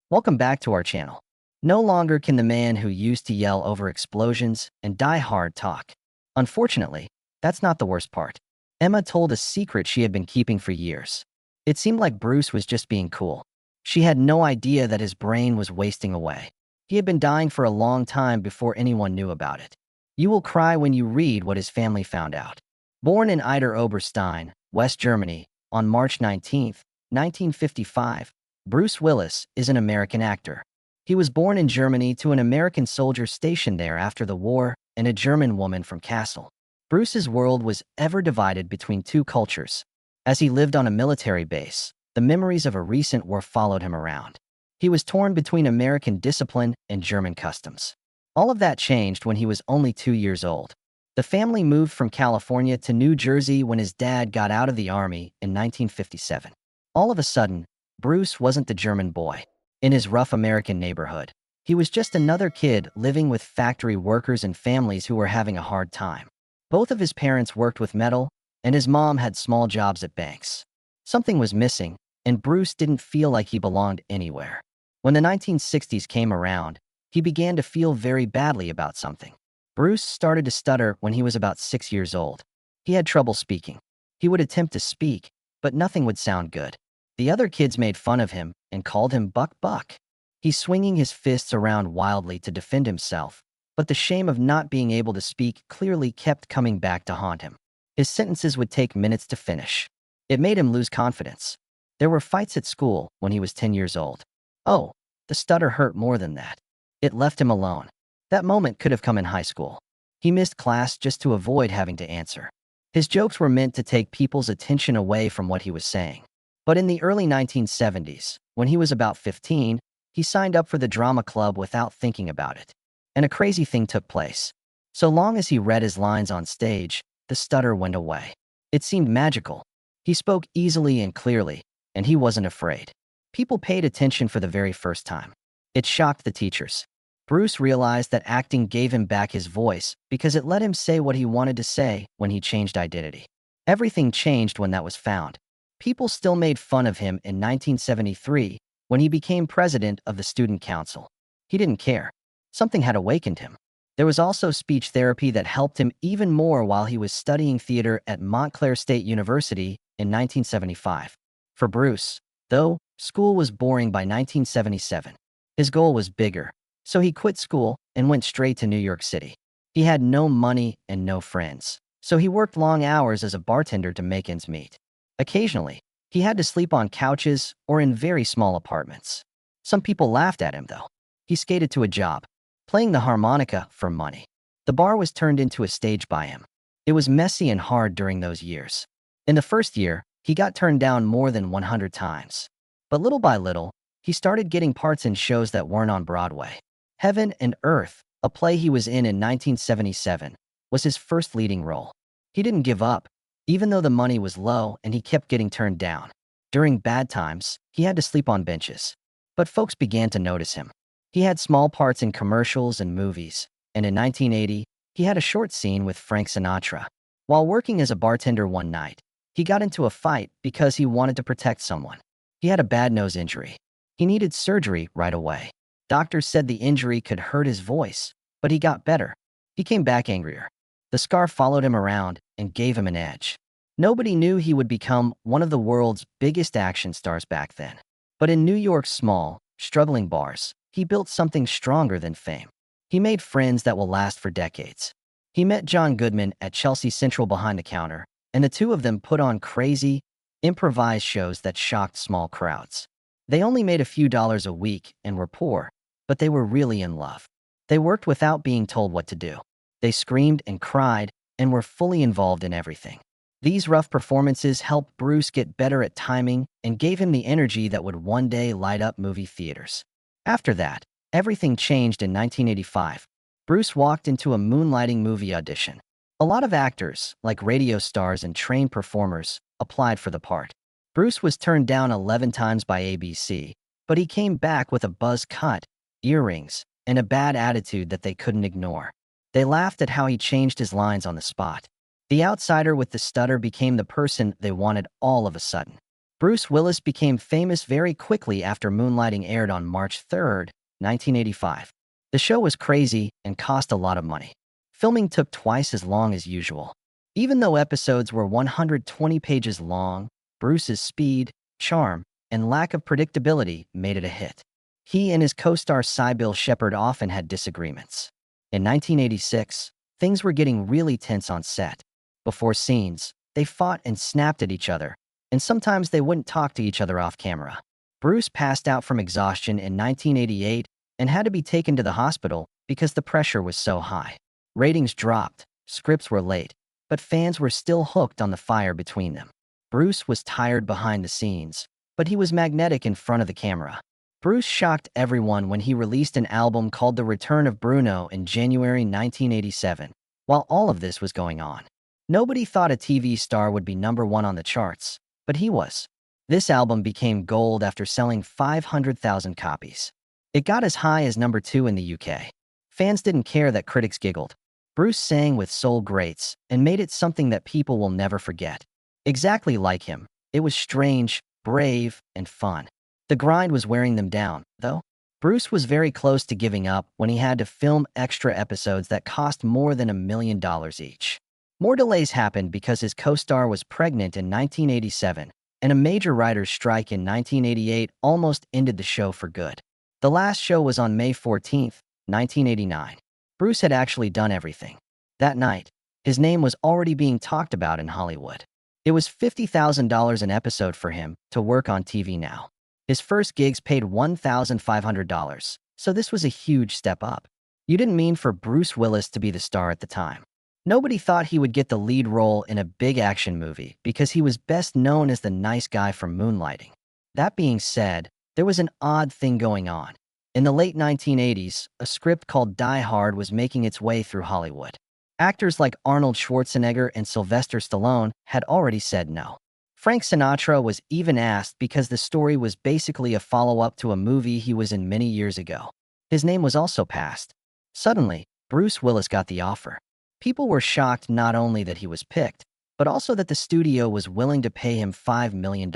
Welcome back to our channel. No longer can the man who used to yell over explosions and die hard talk. Unfortunately, that's not the worst part. Emma told a secret she had been keeping for years. It seemed like Bruce was just being cool. She had no idea that his brain was wasting away. He had been dying for a long time before anyone knew about it. You will cry when you read what his family found out. Born in Eider Oberstein, West Germany, on March 19, 1955, Bruce Willis is an American actor. He was born in Germany to an American soldier stationed there after the war and a German woman from Kassel. Bruce's world was ever divided between two cultures. As he lived on a military base, the memories of a recent war followed him around. He was torn between American discipline and German customs. All of that changed when he was only 2 years old. The family moved from California to New Jersey when his dad got out of the army in 1957. All of a sudden, Bruce wasn't the German boy in his rough American neighborhood. He was just another kid living with factory workers and families who were having a hard time. Both of his parents worked with metal, and his mom had small jobs at banks. Something was missing, and Bruce didn't feel like he belonged anywhere. When the 1960s came around, he began to feel very badly about something. Bruce started to stutter when he was about 6 years old. He had trouble speaking. He would attempt to speak, but nothing would sound good. The other kids made fun of him and called him Buck Buck. He's swinging his fists around wildly to defend himself, but the shame of not being able to speak clearly kept coming back to haunt him. His sentences would take minutes to finish. It made him lose confidence. There were fights at school when he was 10 years old. Oh, the stutter hurt more than that. It left him alone. That moment could have come in high school. He missed class just to avoid having to answer. His jokes were meant to take people's attention away from what he was saying. But in the early 1970s, when he was about 15, he signed up for the drama club without thinking about it. And a crazy thing took place. So long as he read his lines on stage, the stutter went away. It seemed magical. He spoke easily and clearly, and he wasn't afraid. People paid attention for the very first time. It shocked the teachers. Bruce realized that acting gave him back his voice because it let him say what he wanted to say when he changed identity. Everything changed when that was found. People still made fun of him in 1973 when he became president of the student council. He didn't care. Something had awakened him. There was also speech therapy that helped him even more while he was studying theater at Montclair State University in 1975. For Bruce, though, school was boring by 1977. His goal was bigger, so he quit school and went straight to New York City. He had no money and no friends, so he worked long hours as a bartender to make ends meet. Occasionally, he had to sleep on couches or in very small apartments. Some people laughed at him, though. He skated to a job, playing the harmonica for money. The bar was turned into a stage by him. It was messy and hard during those years. In the first year, he got turned down more than 100 times. But little by little, he started getting parts in shows that weren't on Broadway. Heaven and Earth, a play he was in 1977, was his first leading role. He didn't give up, even though the money was low and he kept getting turned down. During bad times, he had to sleep on benches. But folks began to notice him. He had small parts in commercials and movies, and in 1980, he had a short scene with Frank Sinatra. While working as a bartender one night, he got into a fight because he wanted to protect someone. He had a bad nose injury. He needed surgery right away. Doctors said the injury could hurt his voice, but he got better. He came back angrier. The scar followed him around and gave him an edge. Nobody knew he would become one of the world's biggest action stars back then. But in New York's small, struggling bars, he built something stronger than fame. He made friends that will last for decades. He met John Goodman at Chelsea Central behind the counter, and the two of them put on crazy, improvised shows that shocked small crowds. They only made a few dollars a week and were poor, but they were really in love. They worked without being told what to do. They screamed and cried and were fully involved in everything. These rough performances helped Bruce get better at timing and gave him the energy that would one day light up movie theaters. After that, everything changed in 1985. Bruce walked into a moonlighting movie audition. A lot of actors, like radio stars and trained performers, applied for the part. Bruce was turned down 11 times by ABC, but he came back with a buzz cut, earrings, and a bad attitude that they couldn't ignore. They laughed at how he changed his lines on the spot. The outsider with the stutter became the person they wanted all of a sudden. Bruce Willis became famous very quickly after Moonlighting aired on March 3, 1985. The show was crazy and cost a lot of money. Filming took twice as long as usual. Even though episodes were 120 pages long, Bruce's speed, charm, and lack of predictability made it a hit. He and his co-star Sybil Shepherd often had disagreements. In 1986, things were getting really tense on set. Before scenes, they fought and snapped at each other, and sometimes they wouldn't talk to each other off camera. Bruce passed out from exhaustion in 1988 and had to be taken to the hospital because the pressure was so high. Ratings dropped, scripts were late, but fans were still hooked on the fire between them. Bruce was tired behind the scenes, but he was magnetic in front of the camera. Bruce shocked everyone when he released an album called The Return of Bruno in January 1987. While all of this was going on, nobody thought a TV star would be #1 on the charts, but he was. This album became gold after selling 500,000 copies. It got as high as #2 in the UK. Fans didn't care that critics giggled. Bruce sang with soul greats and made it something that people will never forget. Exactly like him, it was strange, brave, and fun. The grind was wearing them down, though. Bruce was very close to giving up when he had to film extra episodes that cost more than $1 million each. More delays happened because his co-star was pregnant in 1987, and a major writer's strike in 1988 almost ended the show for good. The last show was on May 14, 1989. Bruce had actually done everything. That night, his name was already being talked about in Hollywood. It was $50,000 an episode for him to work on TV now. His first gigs paid $1,500, so this was a huge step up. You didn't mean for Bruce Willis to be the star at the time. Nobody thought he would get the lead role in a big action movie because he was best known as the nice guy from Moonlighting. That being said, there was an odd thing going on. In the late 1980s, a script called Die Hard was making its way through Hollywood. Actors like Arnold Schwarzenegger and Sylvester Stallone had already said no. Frank Sinatra was even asked because the story was basically a follow-up to a movie he was in many years ago. His name was also passed. Suddenly, Bruce Willis got the offer. People were shocked not only that he was picked, but also that the studio was willing to pay him $5 million.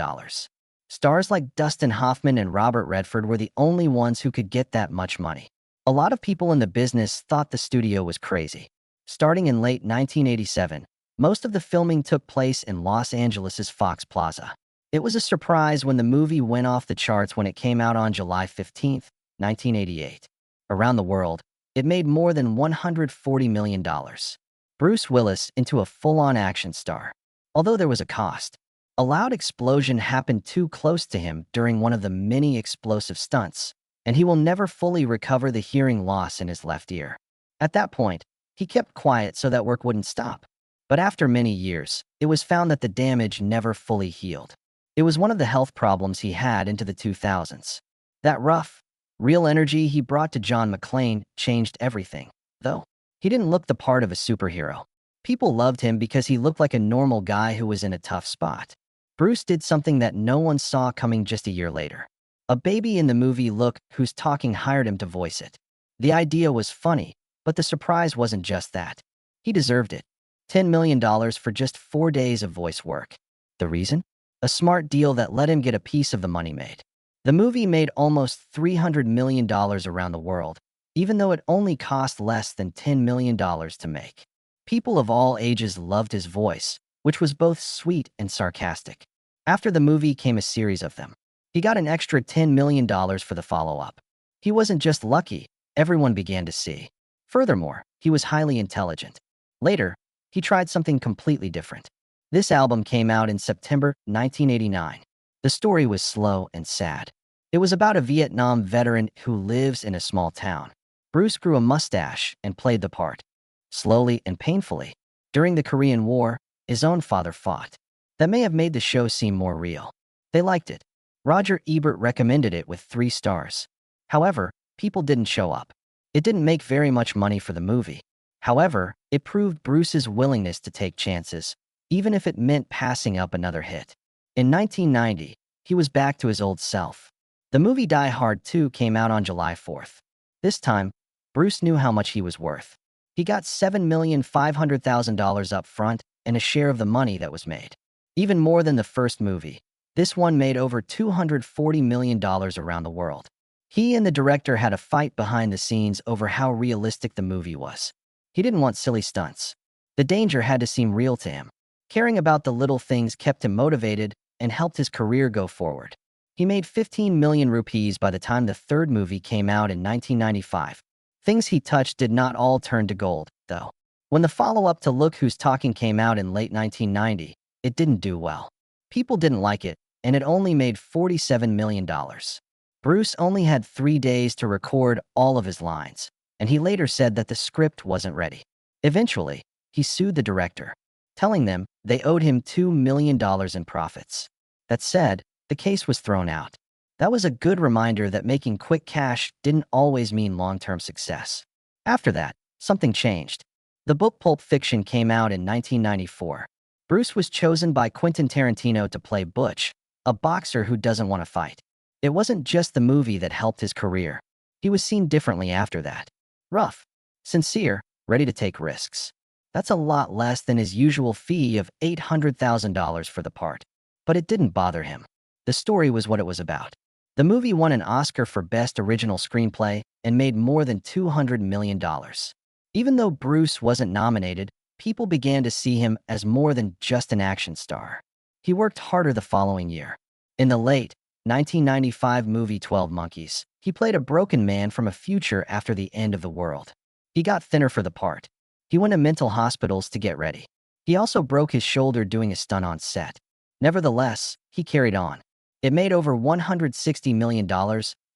Stars like Dustin Hoffman and Robert Redford were the only ones who could get that much money. A lot of people in the business thought the studio was crazy. Starting in late 1987, most of the filming took place in Los Angeles' Fox Plaza. It was a surprise when the movie went off the charts when it came out on July 15, 1988. Around the world, it made more than $140 million. Bruce Willis into a full-on action star. Although there was a cost, a loud explosion happened too close to him during one of the many explosive stunts, and he will never fully recover the hearing loss in his left ear. At that point, he kept quiet so that work wouldn't stop. But after many years, it was found that the damage never fully healed. It was one of the health problems he had into the 2000s. That rough, real energy he brought to John McClane changed everything, though. He didn't look the part of a superhero. People loved him because he looked like a normal guy who was in a tough spot. Bruce did something that no one saw coming just a year later. A baby in the movie Look Who's Talking hired him to voice it. The idea was funny, but the surprise wasn't just that. He deserved it. $10 million for just 4 days of voice work. The reason? A smart deal that let him get a piece of the money made. The movie made almost $300 million around the world, even though it only cost less than $10 million to make. People of all ages loved his voice, which was both sweet and sarcastic. After the movie came a series of them. He got an extra $10 million for the follow-up. He wasn't just lucky, everyone began to see. Furthermore, he was highly intelligent. Later, he tried something completely different. This album came out in September 1989. The story was slow and sad. It was about a Vietnam veteran who lives in a small town. Bruce grew a mustache and played the part. Slowly and painfully. During the Korean War, his own father fought. That may have made the show seem more real. They liked it. Roger Ebert recommended it with 3 stars. However, people didn't show up. It didn't make very much money for the movie. However, it proved Bruce's willingness to take chances, even if it meant passing up another hit. In 1990, he was back to his old self. The movie Die Hard 2 came out on July 4th. This time, Bruce knew how much he was worth. He got $7,500,000 up front and a share of the money that was made. Even more than the first movie, This one made over $240 million around the world. He and the director had a fight behind the scenes over how realistic the movie was. He didn't want silly stunts. The danger had to seem real to him. Caring about the little things kept him motivated and helped his career go forward. He made 15 million rupees by the time the third movie came out in 1995. Things he touched did not all turn to gold, though. When the follow-up to Look Who's Talking came out in late 1990, it didn't do well. People didn't like it, and it only made $47 million. Bruce only had 3 days to record all of his lines, and he later said that the script wasn't ready. Eventually, he sued the director, telling them they owed him $2 million in profits. That said, the case was thrown out. That was a good reminder that making quick cash didn't always mean long-term success. After that, something changed. The book Pulp Fiction came out in 1994. Bruce was chosen by Quentin Tarantino to play Butch, a boxer who doesn't want to fight. It wasn't just the movie that helped his career. He was seen differently after that. Rough, sincere, ready to take risks. That's a lot less than his usual fee of $800,000 for the part. But it didn't bother him. The story was what it was about. The movie won an Oscar for Best Original Screenplay and made more than $200 million. Even though Bruce wasn't nominated, people began to see him as more than just an action star. He worked harder the following year. In the late 1995 movie 12 Monkeys, he played a broken man from a future after the end of the world. He got thinner for the part. He went to mental hospitals to get ready. He also broke his shoulder doing a stunt on set. Nevertheless, he carried on. It made over $160 million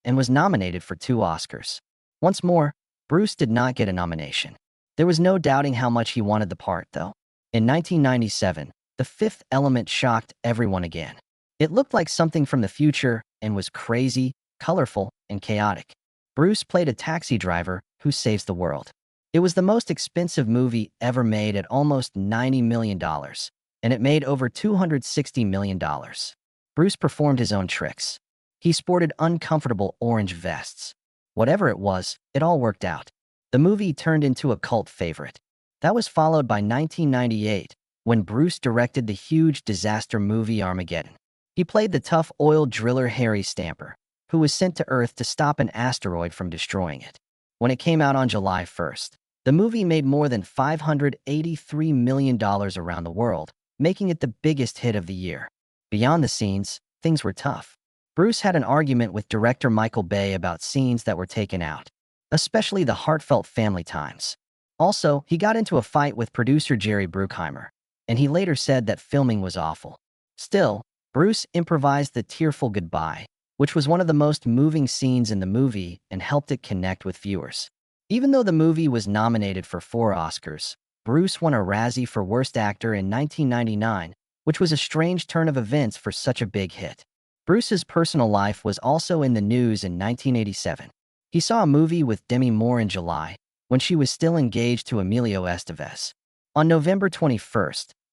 and was nominated for 2 Oscars. Once more, Bruce did not get a nomination. There was no doubting how much he wanted the part, though. In 1997, The Fifth Element shocked everyone again. It looked like something from the future and was crazy, colorful, and chaotic. Bruce played a taxi driver who saves the world. It was the most expensive movie ever made at almost $90 million, and it made over $260 million. Bruce performed his own tricks. He sported uncomfortable orange vests. Whatever it was, it all worked out. The movie turned into a cult favorite. That was followed by 1998, when Bruce directed the huge disaster movie Armageddon. He played the tough oil driller Harry Stamper, who was sent to Earth to stop an asteroid from destroying it. When it came out on July 1st, the movie made more than $583 million around the world, making it the biggest hit of the year. Beyond the scenes, things were tough. Bruce had an argument with director Michael Bay about scenes that were taken out, especially the heartfelt family times. Also, he got into a fight with producer Jerry Bruckheimer, and he later said that filming was awful. Still, Bruce improvised the tearful goodbye, which was one of the most moving scenes in the movie and helped it connect with viewers. Even though the movie was nominated for 4 Oscars, Bruce won a Razzie for Worst Actor in 1999, which was a strange turn of events for such a big hit. Bruce's personal life was also in the news in 1987. He saw a movie with Demi Moore in July, when she was still engaged to Emilio Estevez. On November 21,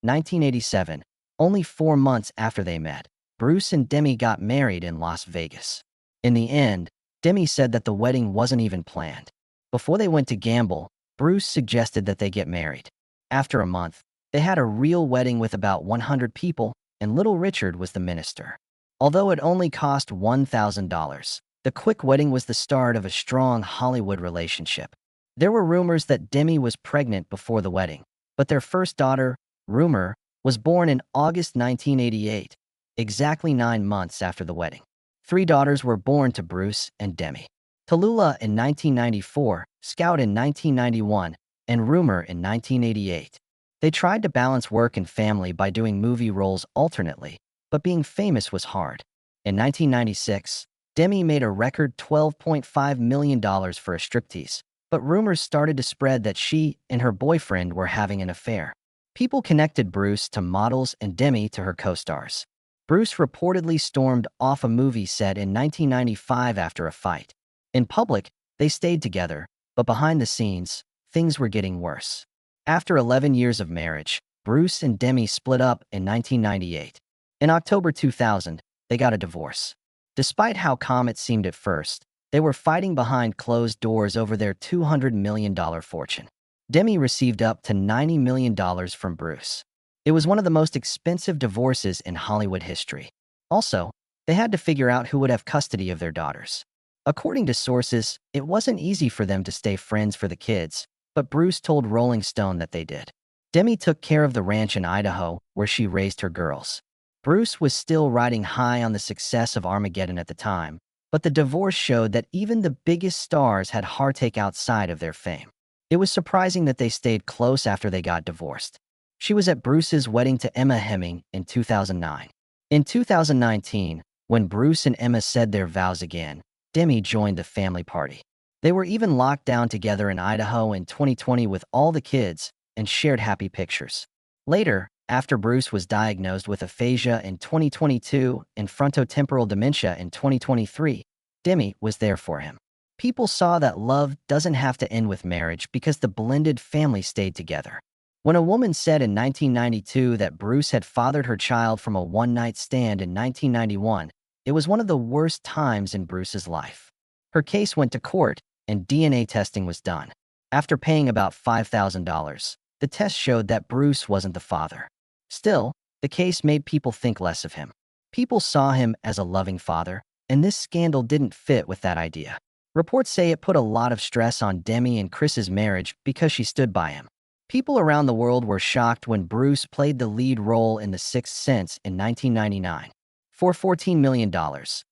1987, only 4 months after they met, Bruce and Demi got married in Las Vegas. In the end, Demi said that the wedding wasn't even planned. Before they went to gamble, Bruce suggested that they get married. After a month, they had a real wedding with about 100 people, and Little Richard was the minister. Although it only cost $1,000, the quick wedding was the start of a strong Hollywood relationship. There were rumors that Demi was pregnant before the wedding, but their first daughter, Rumor, was born in August 1988, exactly 9 months after the wedding. 3 daughters were born to Bruce and Demi. Tallulah in 1994, Scout in 1991, and Rumor in 1988. They tried to balance work and family by doing movie roles alternately, but being famous was hard. In 1996, Demi made a record $12.5 million for a striptease, but rumors started to spread that she and her boyfriend were having an affair. People connected Bruce to models and Demi to her co-stars. Bruce reportedly stormed off a movie set in 1995 after a fight. In public, they stayed together, but behind the scenes, things were getting worse. After 11 years of marriage, Bruce and Demi split up in 1998. In October 2000, they got a divorce. Despite how calm it seemed at first, they were fighting behind closed doors over their $200 million fortune. Demi received up to $90 million from Bruce. It was one of the most expensive divorces in Hollywood history. Also, they had to figure out who would have custody of their daughters. According to sources, it wasn't easy for them to stay friends for the kids, but Bruce told Rolling Stone that they did. Demi took care of the ranch in Idaho, where she raised her girls. Bruce was still riding high on the success of Armageddon at the time, but the divorce showed that even the biggest stars had heartache outside of their fame. It was surprising that they stayed close after they got divorced. She was at Bruce's wedding to Emma Hemming in 2009. In 2019, when Bruce and Emma said their vows again, Demi joined the family party. They were even locked down together in Idaho in 2020 with all the kids and shared happy pictures. Later, after Bruce was diagnosed with aphasia in 2022 and frontotemporal dementia in 2023, Demi was there for him. People saw that love doesn't have to end with marriage because the blended family stayed together. When a woman said in 1992 that Bruce had fathered her child from a one-night stand in 1991, it was one of the worst times in Bruce's life. Her case went to court, and DNA testing was done. After paying about $5,000, the test showed that Bruce wasn't the father. Still, the case made people think less of him. People saw him as a loving father, and this scandal didn't fit with that idea. Reports say it put a lot of stress on Demi and Chris's marriage because she stood by him. People around the world were shocked when Bruce played the lead role in The Sixth Sense in 1999. For $14 million,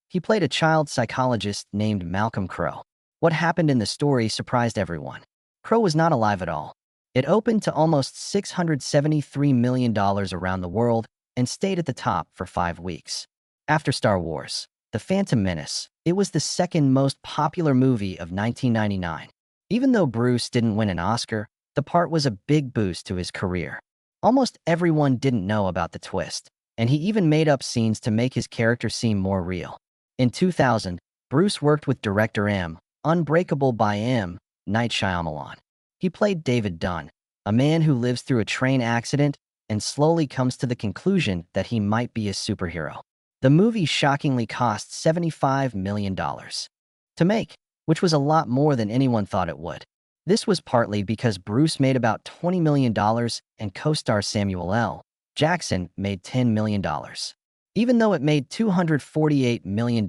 he played a child psychologist named Malcolm Crowe. What happened in the story surprised everyone. Crowe was not alive at all. It opened to almost $673 million around the world and stayed at the top for 5 weeks. After Star Wars, The Phantom Menace, it was the second most popular movie of 1999. Even though Bruce didn't win an Oscar, the part was a big boost to his career. Almost everyone didn't know about the twist, and he even made up scenes to make his character seem more real. In 2000, Bruce worked with director M. Unbreakable by M. Night Shyamalan. He played David Dunn, a man who lives through a train accident and slowly comes to the conclusion that he might be a superhero. The movie shockingly cost $75 million to make, which was a lot more than anyone thought it would. This was partly because Bruce made about $20 million and co-star Samuel L. Jackson made $10 million. Even though it made $248 million,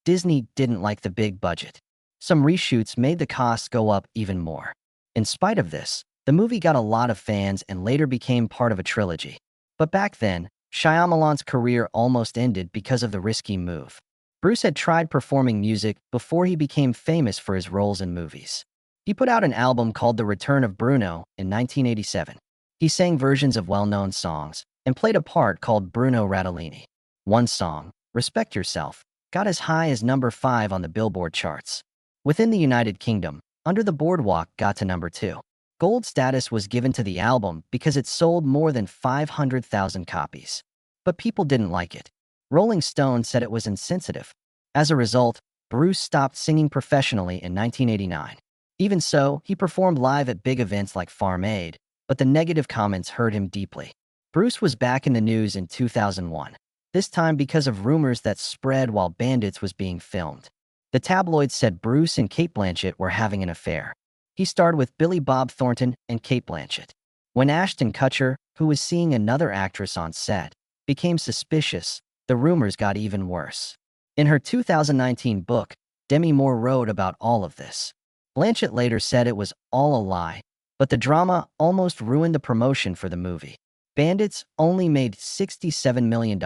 Disney didn't like the big budget. Some reshoots made the costs go up even more. In spite of this, the movie got a lot of fans and later became part of a trilogy. But back then, Shyamalan's career almost ended because of the risky move. Bruce had tried performing music before he became famous for his roles in movies. He put out an album called The Return of Bruno in 1987. He sang versions of well-known songs and played a part called Bruno Radellini. One song, Respect Yourself, got as high as number 5 on the Billboard charts. Within the United Kingdom, Under the Boardwalk got to number 2. Gold status was given to the album because it sold more than 500,000 copies. But people didn't like it. Rolling Stone said it was insensitive. As a result, Bruce stopped singing professionally in 1989. Even so, he performed live at big events like Farm Aid, but the negative comments hurt him deeply. Bruce was back in the news in 2001, this time because of rumors that spread while Bandits was being filmed. The tabloids said Bruce and Cate Blanchett were having an affair. He starred with Billy Bob Thornton and Cate Blanchett. When Ashton Kutcher, who was seeing another actress on set, became suspicious, the rumors got even worse. In her 2019 book, Demi Moore wrote about all of this. Blanchett later said it was all a lie, but the drama almost ruined the promotion for the movie. Bandits only made $67 million,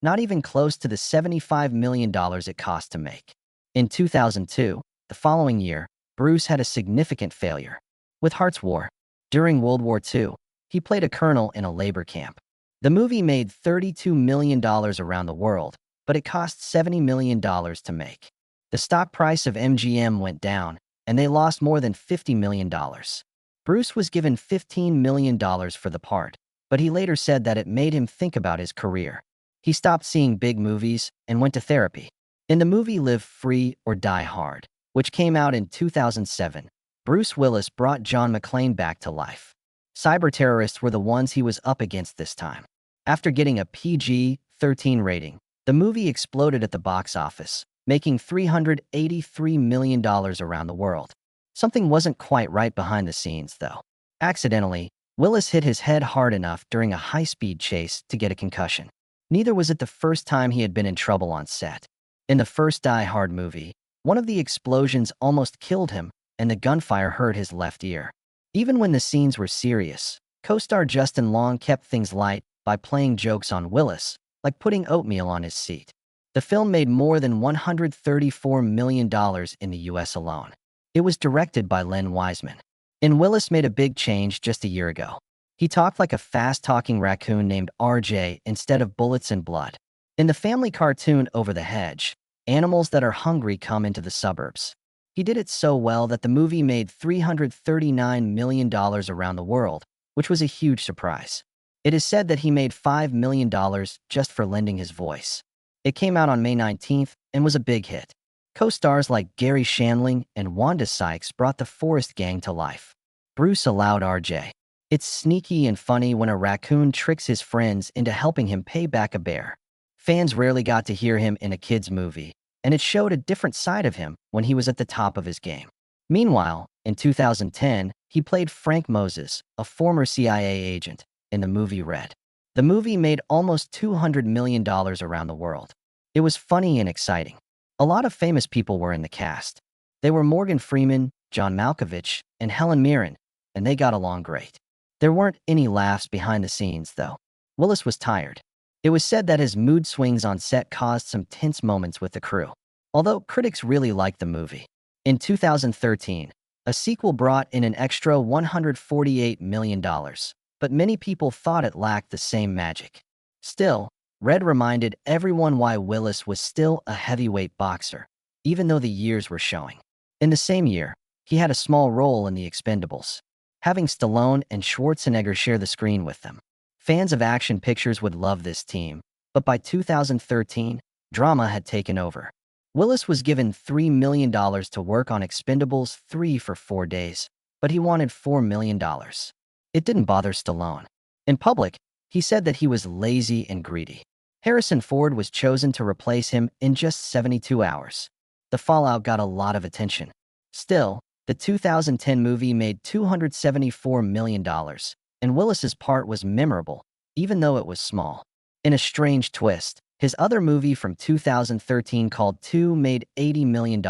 not even close to the $75 million it cost to make. In 2002, the following year, Bruce had a significant failure. With Hearts War, during World War II, he played a colonel in a labor camp. The movie made $32 million around the world, but it cost $70 million to make. The stock price of MGM went down, and they lost more than $50 million. Bruce was given $15 million for the part, but he later said that it made him think about his career. He stopped seeing big movies and went to therapy. In the movie Live Free or Die Hard, which came out in 2007, Bruce Willis brought John McClane back to life. Cyber terrorists were the ones he was up against this time. After getting a PG-13 rating, the movie exploded at the box office, making $383 million around the world. Something wasn't quite right behind the scenes, though. Accidentally, Willis hit his head hard enough during a high-speed chase to get a concussion. Neither was it the first time he had been in trouble on set. In the first Die Hard movie, one of the explosions almost killed him, and the gunfire hurt his left ear. Even when the scenes were serious, co-star Justin Long kept things light by playing jokes on Willis, like putting oatmeal on his seat. The film made more than $134 million in the US alone. It was directed by Len Wiseman. And Willis made a big change just a year ago. He talked like a fast-talking raccoon named RJ instead of bullets and blood. In the family cartoon Over the Hedge, animals that are hungry come into the suburbs. He did it so well that the movie made $339 million around the world, which was a huge surprise. It is said that he made $5 million just for lending his voice. It came out on May 19th and was a big hit. Co-stars like Gary Shandling and Wanda Sykes brought the Forest Gang to life. Bruce allowed RJ. It's sneaky and funny when a raccoon tricks his friends into helping him pay back a bear. Fans rarely got to hear him in a kid's movie, and it showed a different side of him when he was at the top of his game. Meanwhile, in 2010, he played Frank Moses, a former CIA agent, in the movie Red. The movie made almost $200 million around the world. It was funny and exciting. A lot of famous people were in the cast. They were Morgan Freeman, John Malkovich, and Helen Mirren, and they got along great. There weren't any laughs behind the scenes, though. Willis was tired. It was said that his mood swings on set caused some tense moments with the crew, although critics really liked the movie. In 2013, a sequel brought in an extra $148 million, but many people thought it lacked the same magic. Still, Red reminded everyone why Willis was still a heavyweight boxer, even though the years were showing. In the same year, he had a small role in The Expendables, having Stallone and Schwarzenegger share the screen with them. Fans of action pictures would love this team, but by 2013, drama had taken over. Willis was given $3 million to work on Expendables 3 for 4 days, but he wanted $4 million. It didn't bother Stallone. In public, he said that he was lazy and greedy. Harrison Ford was chosen to replace him in just 72 hours. The fallout got a lot of attention. Still, the 2010 movie made $274 million, and Willis's part was memorable, even though it was small. In a strange twist, his other movie from 2013 called 2 made $80 million,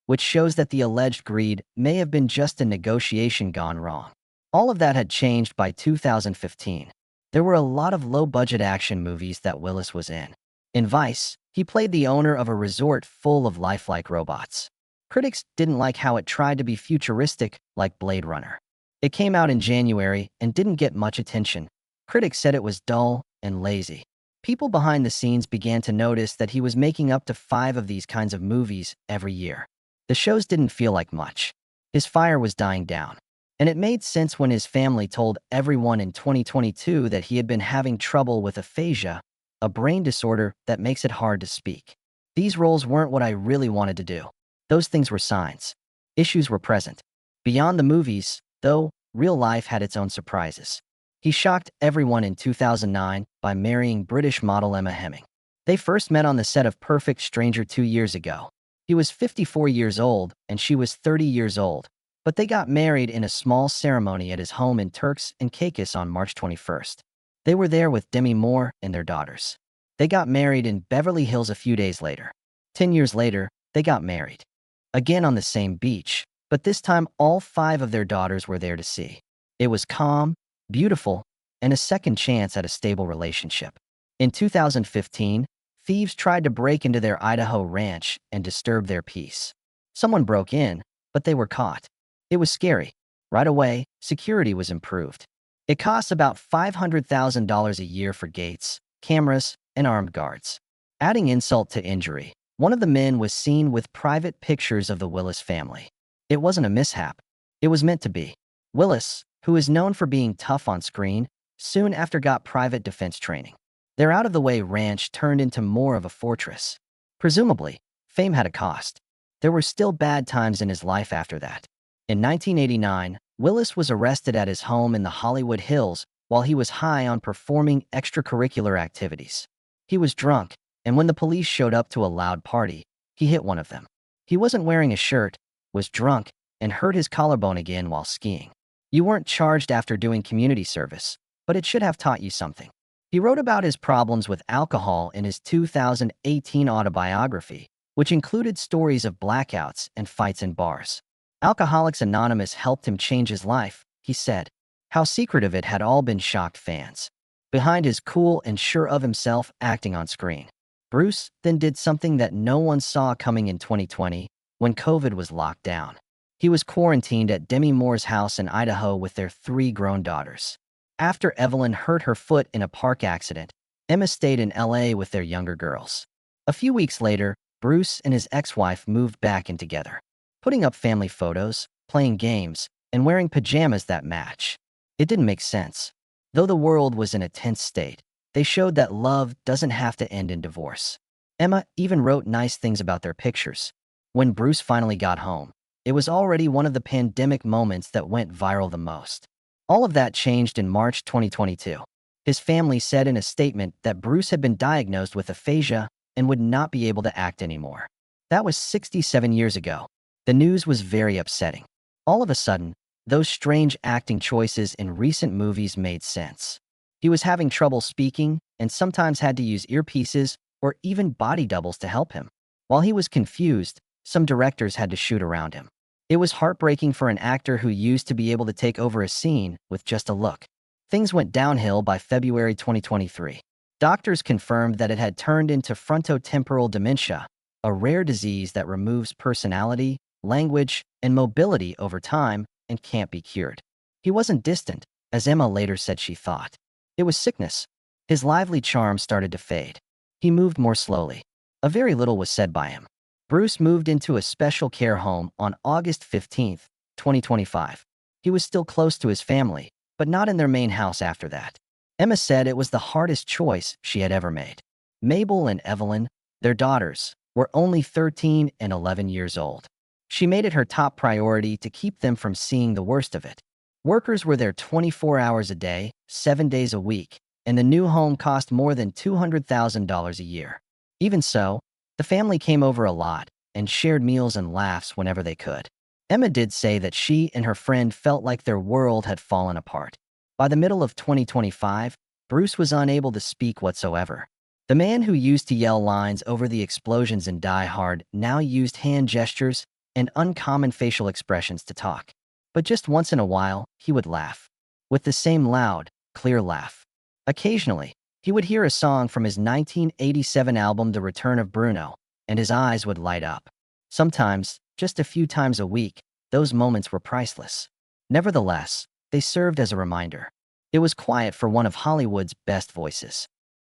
which shows that the alleged greed may have been just a negotiation gone wrong. All of that had changed by 2015. There were a lot of low-budget action movies that Willis was in. In Vice, he played the owner of a resort full of lifelike robots. Critics didn't like how it tried to be futuristic like Blade Runner. It came out in January and didn't get much attention. Critics said it was dull and lazy. People behind the scenes began to notice that he was making up to 5 of these kinds of movies every year. The shows didn't feel like much. His fire was dying down. And it made sense when his family told everyone in 2022 that he had been having trouble with aphasia, a brain disorder that makes it hard to speak. These roles weren't what I really wanted to do. Those things were signs. Issues were present. Beyond the movies, though, real life had its own surprises. He shocked everyone in 2009 by marrying British model Emma Hemming. They first met on the set of Perfect Stranger 2 years ago. He was 54 years old and she was 30 years old. But they got married in a small ceremony at his home in Turks and Caicos on March 21st. They were there with Demi Moore and their daughters. They got married in Beverly Hills a few days later. 10 years later, they got married. Again on the same beach, but this time all 5 of their daughters were there to see. It was calm, beautiful, and a second chance at a stable relationship. In 2015, thieves tried to break into their Idaho ranch and disturb their peace. Someone broke in, but they were caught. It was scary. Right away, security was improved. It costs about $500,000 a year for gates, cameras, and armed guards. Adding insult to injury, one of the men was seen with private pictures of the Willis family. It wasn't a mishap. It was meant to be. Willis, who is known for being tough on screen, soon after got private defense training. Their out-of-the-way ranch turned into more of a fortress. Presumably, fame had a cost. There were still bad times in his life after that. In 1989, Willis was arrested at his home in the Hollywood Hills while he was high on performing extracurricular activities. He was drunk, and when the police showed up to a loud party, he hit one of them. He wasn't wearing a shirt, was drunk, and hurt his collarbone again while skiing. You weren't charged after doing community service, but it should have taught you something. He wrote about his problems with alcohol in his 2018 autobiography, which included stories of blackouts and fights in bars. Alcoholics Anonymous helped him change his life, he said. How secretive it had all been shocked fans. Behind his cool and sure of himself acting on screen, Bruce then did something that no one saw coming in 2020 when COVID was locked down. He was quarantined at Demi Moore's house in Idaho with their 3 grown daughters. After Evelyn hurt her foot in a park accident, Emma stayed in LA with their younger girls. A few weeks later, Bruce and his ex-wife moved back in together, putting up family photos, playing games, and wearing pajamas that match. It didn't make sense. Though the world was in a tense state, they showed that love doesn't have to end in divorce. Emma even wrote nice things about their pictures. When Bruce finally got home, it was already one of the pandemic moments that went viral the most. All of that changed in March 2022. His family said in a statement that Bruce had been diagnosed with aphasia and would not be able to act anymore. That was 67 years ago. The news was very upsetting. All of a sudden, those strange acting choices in recent movies made sense. He was having trouble speaking and sometimes had to use earpieces or even body doubles to help him. While he was confused, some directors had to shoot around him. It was heartbreaking for an actor who used to be able to take over a scene with just a look. Things went downhill by February 2023. Doctors confirmed that it had turned into frontotemporal dementia, a rare disease that removes personality, language, and mobility over time and can't be cured. He wasn't distant, as Emma later said she thought. It was sickness. His lively charm started to fade. He moved more slowly. A very little was said by him. Bruce moved into a special care home on August 15, 2025. He was still close to his family, but not in their main house after that. Emma said it was the hardest choice she had ever made. Mabel and Evelyn, their daughters, were only 13 and 11 years old. She made it her top priority to keep them from seeing the worst of it. Workers were there 24 hours a day, 7 days a week, and the new home cost more than $200,000 a year. Even so, the family came over a lot and shared meals and laughs whenever they could. Emma did say that she and her friend felt like their world had fallen apart. By the middle of 2025, Bruce was unable to speak whatsoever. The man who used to yell lines over the explosions in Die Hard now used hand gestures and uncommon facial expressions to talk. But just once in a while, he would laugh. With the same loud, clear laugh. Occasionally, he would hear a song from his 1987 album The Return of Bruno, and his eyes would light up. Sometimes, just a few times a week, those moments were priceless. Nevertheless, they served as a reminder. It was quiet for one of Hollywood's best voices.